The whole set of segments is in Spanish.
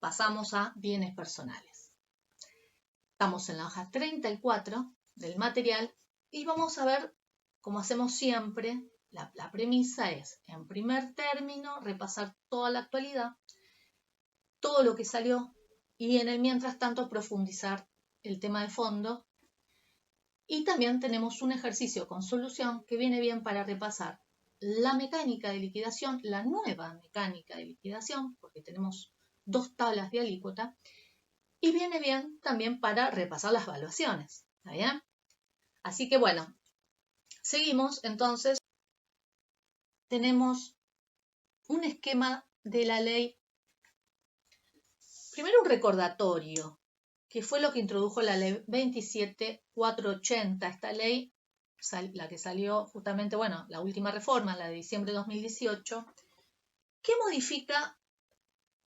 pasamos a bienes personales. Estamos en la hoja 34 del material y vamos a ver, como hacemos siempre, la premisa es, en primer término, repasar toda la actualidad, todo lo que salió y en el mientras tanto profundizar el tema de fondo. Y también tenemos un ejercicio con solución que viene bien para repasar la mecánica de liquidación, la nueva mecánica de liquidación, porque tenemos dos tablas de alícuota, y viene bien también para repasar las evaluaciones. ¿Está bien? Así que bueno, seguimos. Entonces, tenemos un esquema de la ley. Primero un recordatorio, que fue lo que introdujo la ley 27480. Esta ley, la que salió justamente, bueno, la última reforma, la de diciembre de 2018, que modifica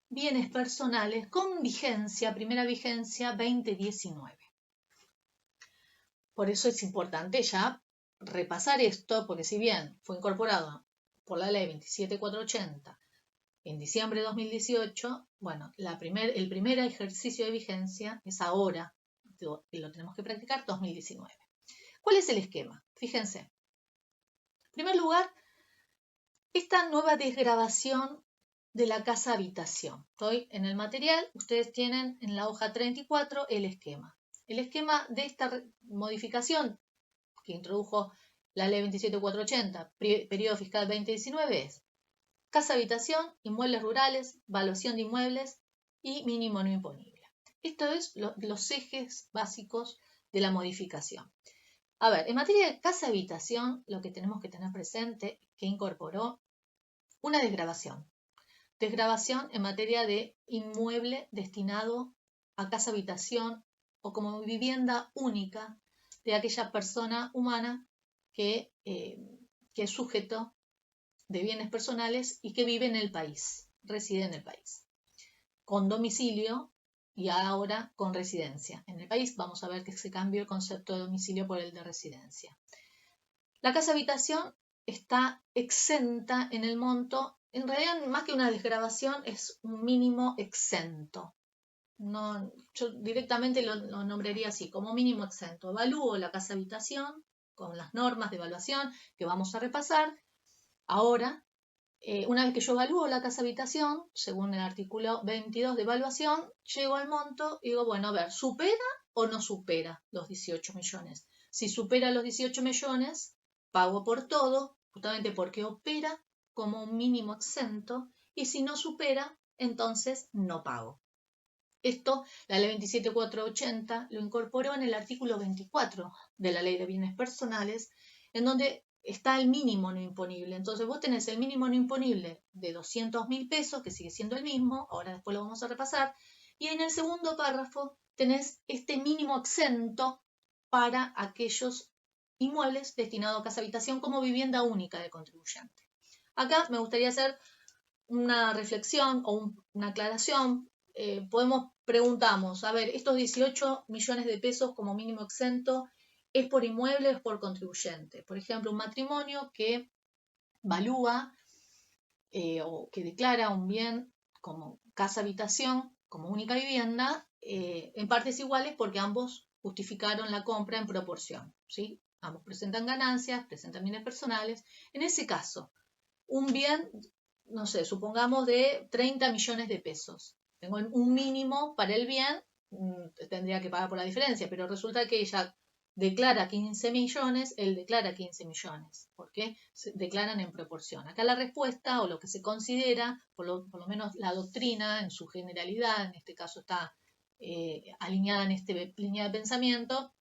bienes personales con vigencia, primera vigencia 2019. Por eso es importante ya repasar esto, porque si bien fue incorporado por la ley 27480 en diciembre de 2018, bueno, el primer ejercicio de vigencia es ahora, y lo tenemos que practicar, 2019. ¿Cuál es el esquema? Fíjense. En primer lugar, esta nueva desgravación de la casa habitación. Estoy en el material, ustedes tienen en la hoja 34 el esquema. El esquema de esta modificación que introdujo la ley 27480, periodo fiscal 2019, es casa habitación, inmuebles rurales, valuación de inmuebles y mínimo no imponible. Esto es los ejes básicos de la modificación. A ver, en materia de casa habitación, lo que tenemos que tener presente es que incorporó una desgravación. Desgravación en materia de inmueble destinado a casa habitación o como vivienda única de aquella persona humana que es sujeto de bienes personales y que vive en el país, reside en el país, con domicilio y ahora con residencia. En el país vamos a ver que se cambió el concepto de domicilio por el de residencia. La casa habitación está exenta en el monto, en realidad más que una desgravación es un mínimo exento. No, yo directamente lo nombraría así, como mínimo exento. Evalúo la casa habitación con las normas de evaluación que vamos a repasar. Ahora, una vez que yo evalúo la casa habitación, según el artículo 22 de evaluación, llego al monto y digo, bueno, a ver, ¿supera o no supera los 18 millones? Si supera los 18 millones, pago por todo, justamente porque opera como un mínimo exento, y si no supera, entonces no pago. Esto, la ley 27480 lo incorporó en el artículo 24 de la ley de bienes personales, en donde está el mínimo no imponible. Entonces vos tenés el mínimo no imponible de 200.000 pesos, que sigue siendo el mismo, ahora después lo vamos a repasar, y en el segundo párrafo tenés este mínimo exento para aquellos inmuebles destinados a casa habitación como vivienda única de contribuyente. Acá me gustaría hacer una reflexión o una aclaración. Preguntamos, a ver, estos 18 millones de pesos como mínimo exento, ¿es por inmueble o es por contribuyente? Por ejemplo, un matrimonio que valúa o que declara un bien como casa habitación, como única vivienda, en partes iguales porque ambos justificaron la compra en proporción, ¿sí? Ambos presentan ganancias, presentan bienes personales. En ese caso, un bien, no sé, supongamos de 30 millones de pesos. Tengo un mínimo para el bien, tendría que pagar por la diferencia, pero resulta que ella declara 15 millones, él declara 15 millones, porque se declaran en proporción. Acá la respuesta, o lo que se considera, por lo menos la doctrina en su generalidad, en este caso está alineada en esta línea de pensamiento,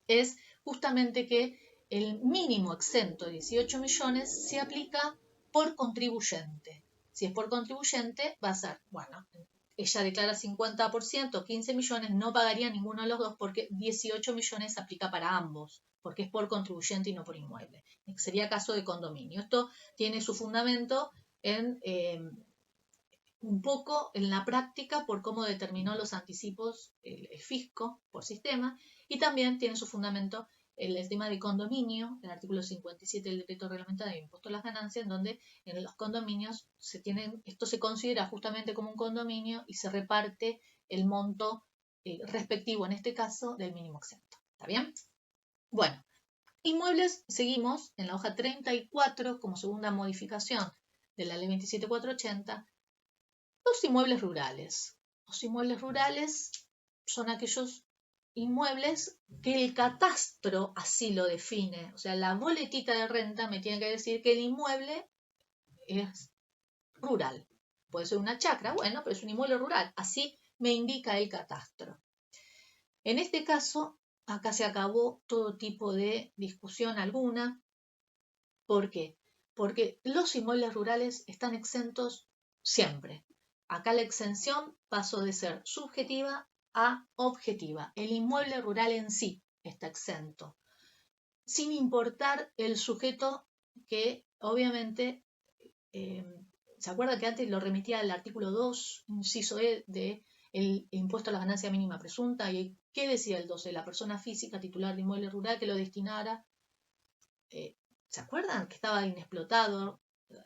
es justamente que el mínimo exento de 18 millones se aplica por contribuyente. Si es por contribuyente, va a ser, bueno, ella declara 50%, 15 millones, no pagaría ninguno de los dos porque 18 millones se aplica para ambos, porque es por contribuyente y no por inmueble. Sería caso de condominio. Esto tiene su fundamento en un poco en la práctica por cómo determinó los anticipos el fisco por sistema, y también tiene su fundamento el tema de condominio, el artículo 57 del decreto reglamentario de impuesto a las ganancias, donde en los condominios esto se considera justamente como un condominio y se reparte el monto respectivo, en este caso, del mínimo exento. ¿Está bien? Bueno, inmuebles, seguimos en la hoja 34 como segunda modificación de la ley 27480, los inmuebles rurales. Los inmuebles rurales son aquellos inmuebles que el catastro así lo define. O sea, la boletita de renta me tiene que decir que el inmueble es rural. Puede ser una chacra, bueno, pero es un inmueble rural. Así me indica el catastro. En este caso, acá se acabó todo tipo de discusión alguna. ¿Por qué? Porque los inmuebles rurales están exentos siempre. Acá la exención pasó de ser subjetiva a objetiva. El inmueble rural en sí está exento, sin importar el sujeto que obviamente, ¿se acuerda que antes lo remitía al artículo 2, inciso E, de el impuesto a la ganancia mínima presunta? ¿Y qué decía el 12? La persona física titular de inmueble rural que lo destinara, ¿se acuerdan? Que estaba inexplotado,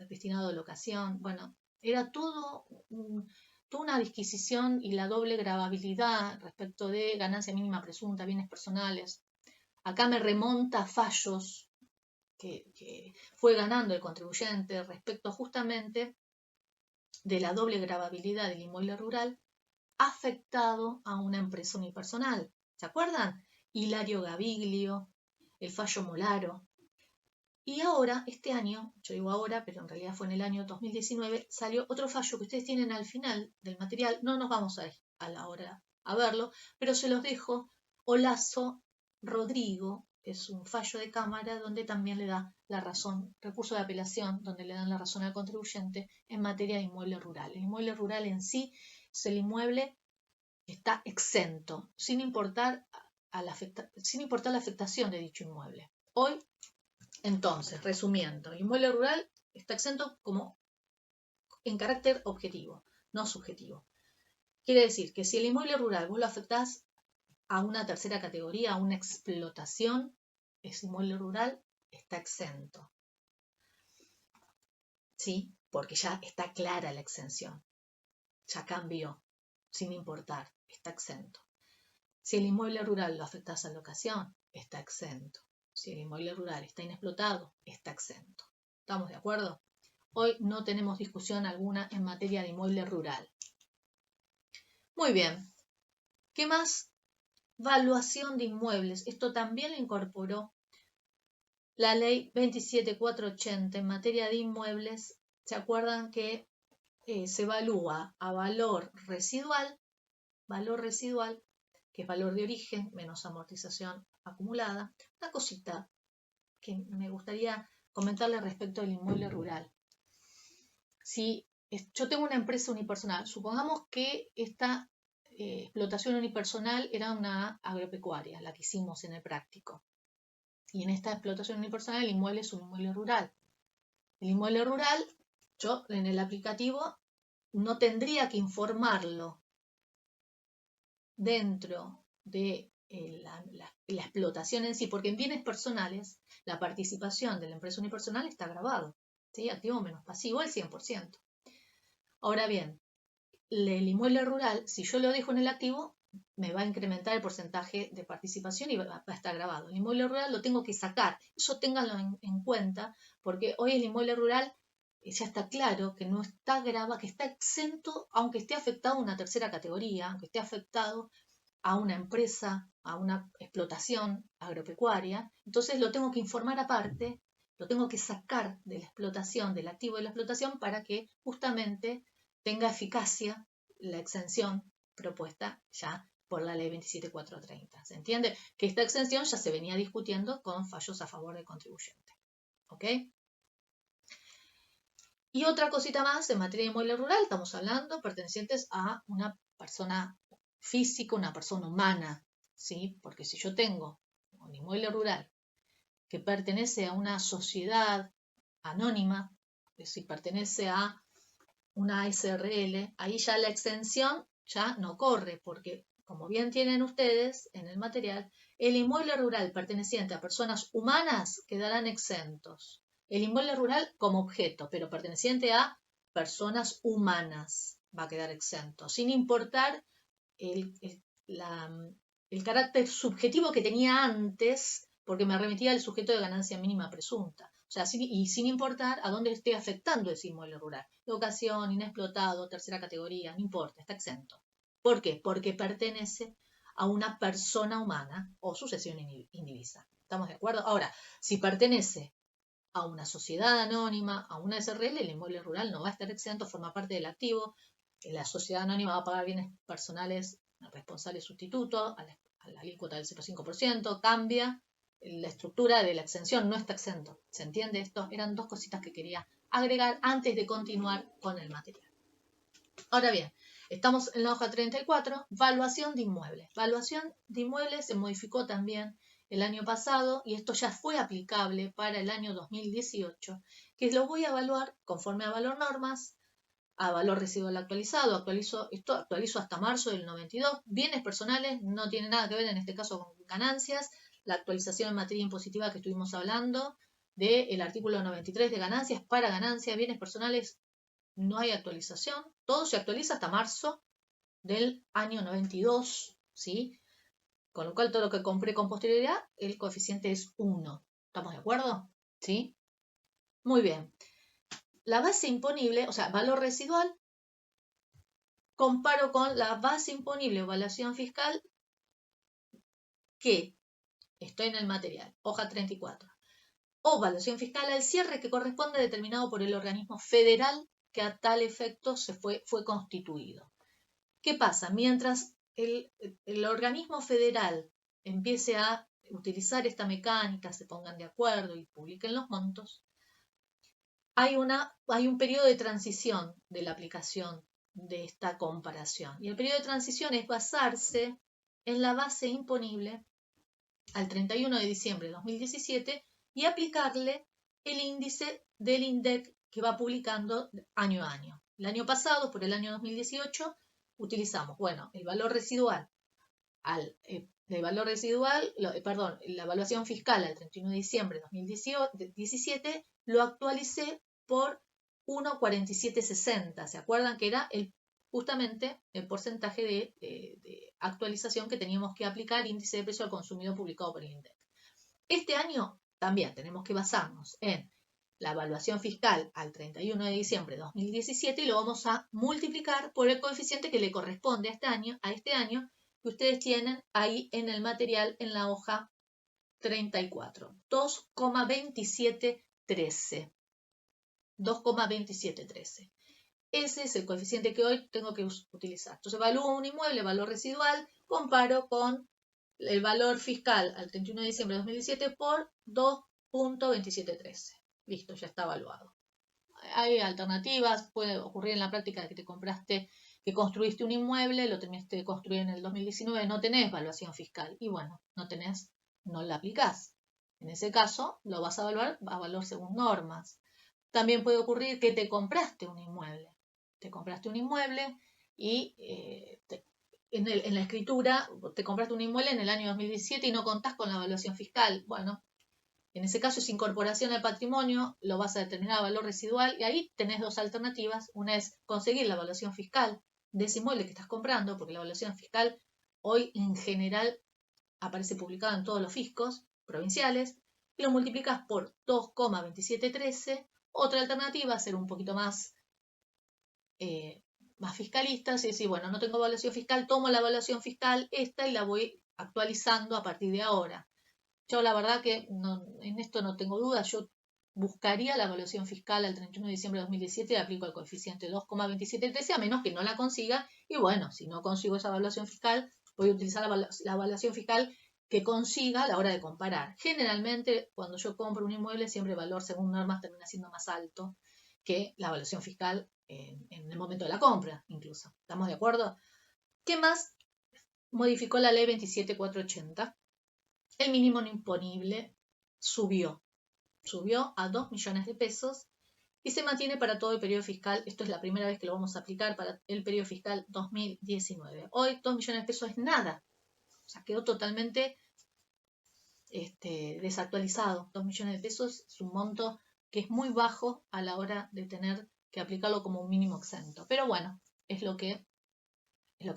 destinado a locación. Bueno, era toda una disquisición y la doble gravabilidad respecto de ganancia mínima presunta, bienes personales. Acá me remonta a fallos que fue ganando el contribuyente respecto justamente de la doble gravabilidad del inmueble rural afectado a una empresa unipersonal. ¿Se acuerdan? Hilario Gaviglio, el fallo Molaro. Y ahora, este año, yo digo ahora, pero en realidad fue en el año 2019, salió otro fallo que ustedes tienen al final del material. No nos vamos a la hora a verlo, pero se los dejo. Olazo Rodrigo es un fallo de cámara donde también le da la razón, recurso de apelación, donde le dan la razón al contribuyente en materia de inmueble rural. El inmueble rural en sí es el inmueble que está exento, sin importar la afectación de dicho inmueble. Hoy, entonces, resumiendo, el inmueble rural está exento como en carácter objetivo, no subjetivo. Quiere decir que si el inmueble rural vos lo afectás a una tercera categoría, a una explotación, ese inmueble rural está exento. ¿Sí? Porque ya está clara la exención. Ya cambió, sin importar, está exento. Si el inmueble rural lo afectás a locación, está exento. Si el inmueble rural está inexplotado, está exento. ¿Estamos de acuerdo? Hoy no tenemos discusión alguna en materia de inmueble rural. Muy bien. ¿Qué más? Valuación de inmuebles. Esto también lo incorporó la ley 27480 en materia de inmuebles. ¿Se acuerdan que se evalúa a valor residual, que es valor de origen menos amortización acumulada? Una cosita que me gustaría comentarle respecto al inmueble rural. Si yo tengo una empresa unipersonal, supongamos que esta explotación unipersonal era una agropecuaria, la que hicimos en el práctico. Y en esta explotación unipersonal el inmueble es un inmueble rural. El inmueble rural, yo en el aplicativo no tendría que informarlo dentro de la explotación en sí, porque en bienes personales la participación de la empresa unipersonal está grabado, ¿sí? Activo menos pasivo, el 100%. Ahora bien, el inmueble rural, si yo lo dejo en el activo, me va a incrementar el porcentaje de participación y va a estar grabado. El inmueble rural lo tengo que sacar. Eso ténganlo en cuenta, porque hoy el inmueble rural ya está claro que no está grabado, que está exento, aunque esté afectado a una tercera categoría, aunque esté afectado a una empresa, a una explotación agropecuaria. Entonces lo tengo que informar aparte, lo tengo que sacar de la explotación, del activo de la explotación, para que justamente tenga eficacia la exención propuesta ya por la ley 27430. ¿Se entiende? Que esta exención ya se venía discutiendo con fallos a favor del contribuyente. ¿Ok? Y otra cosita más, en materia de inmueble rural, estamos hablando pertenecientes a una persona física, una persona humana, ¿sí? Porque si yo tengo un inmueble rural que pertenece a una sociedad anónima, si pertenece a una SRL, ahí ya la exención ya no corre, porque como bien tienen ustedes en el material, el inmueble rural perteneciente a personas humanas quedarán exentos. El inmueble rural como objeto, pero perteneciente a personas humanas va a quedar exento, sin importar el, el carácter subjetivo que tenía antes, porque me remitía al sujeto de ganancia mínima presunta. O sea, y sin importar a dónde esté afectando ese inmueble rural. Locación, inexplotado, tercera categoría, no importa, está exento. ¿Por qué? Porque pertenece a una persona humana o sucesión indivisa. ¿Estamos de acuerdo? Ahora, si pertenece a una sociedad anónima, a una SRL, el inmueble rural no va a estar exento, forma parte del activo. La sociedad anónima va a pagar bienes personales responsable sustituto a la alícuota del 0,5%, cambia la estructura de la exención, no está exento. ¿Se entiende esto? Eran dos cositas que quería agregar antes de continuar con el material. Ahora bien, estamos en la hoja 34, valuación de inmuebles. Valuación de inmuebles se modificó también el año pasado y esto ya fue aplicable para el año 2018, que lo voy a evaluar conforme a valor normas, a valor residual actualizado. Actualizo hasta marzo del 92. Bienes personales no tiene nada que ver en este caso con ganancias. La actualización en materia impositiva que estuvimos hablando del artículo 93 de ganancias para ganancias, bienes personales, no hay actualización. Todo se actualiza hasta marzo del año 92, ¿sí? Con lo cual todo lo que compré con posterioridad, el coeficiente es 1. ¿Estamos de acuerdo? ¿Sí? Muy bien. La base imponible, o sea, valor residual, comparo con la base imponible o evaluación fiscal que estoy en el material, hoja 34. O evaluación fiscal al cierre que corresponde determinado por el organismo federal que a tal efecto fue constituido. ¿Qué pasa? Mientras el organismo federal empiece a utilizar esta mecánica, se pongan de acuerdo y publiquen los montos, hay un periodo de transición de la aplicación de esta comparación. Y el periodo de transición es basarse en la base imponible al 31 de diciembre de 2017 y aplicarle el índice del INDEC que va publicando año a año. El año pasado, por el año 2018, utilizamos, bueno, el valor residual la evaluación fiscal al 31 de diciembre de 2017 lo actualicé por 1,4760. ¿Se acuerdan que era justamente el porcentaje de actualización que teníamos que aplicar, índice de precio al consumidor publicado por el INDEC? Este año también tenemos que basarnos en la evaluación fiscal al 31 de diciembre de 2017 y lo vamos a multiplicar por el coeficiente que le corresponde a este año que ustedes tienen ahí en el material en la hoja 34. 2,2713. 2,2713. Ese es el coeficiente que hoy tengo que utilizar. Entonces evalúo un inmueble, valor residual, comparo con el valor fiscal al 31 de diciembre de 2017 por 2,2713. Listo, ya está evaluado. Hay alternativas, puede ocurrir en la práctica que que construiste un inmueble, lo terminaste de construir en el 2019, no tenés evaluación fiscal y bueno, no la aplicás. En ese caso, lo vas a evaluar a valor según normas. También puede ocurrir que te compraste un inmueble. Y en la escritura te compraste un inmueble en el año 2017 y no contás con la evaluación fiscal. Bueno, en ese caso es incorporación al patrimonio, lo vas a determinar a valor residual y ahí tenés dos alternativas. Una es conseguir la evaluación fiscal de ese inmueble que estás comprando, porque la evaluación fiscal hoy en general aparece publicada en todos los fiscos provinciales, y lo multiplicas por 2,2713. Otra alternativa, ser un poquito más fiscalistas y decir, bueno, no tengo evaluación fiscal, tomo la evaluación fiscal esta y la voy actualizando a partir de ahora. Yo la verdad que en esto no tengo dudas, yo buscaría la evaluación fiscal al 31 de diciembre de 2017 y aplico el coeficiente 2,2713 a menos que no la consiga y bueno, si no consigo esa evaluación fiscal, voy a utilizar la evaluación fiscal que consiga a la hora de comparar. Generalmente cuando yo compro un inmueble siempre el valor según normas termina siendo más alto que la evaluación fiscal en el momento de la compra incluso. ¿Estamos de acuerdo? ¿Qué más modificó la ley 27480? El mínimo no imponible subió a 2 millones de pesos y se mantiene para todo el periodo fiscal. Esto es la primera vez que lo vamos a aplicar para el periodo fiscal 2019. Hoy 2 millones de pesos es nada, o sea, quedó totalmente desactualizado. 2 millones de pesos es un monto que es muy bajo a la hora de tener que aplicarlo como un mínimo exento. Pero bueno, es lo que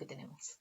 tenemos.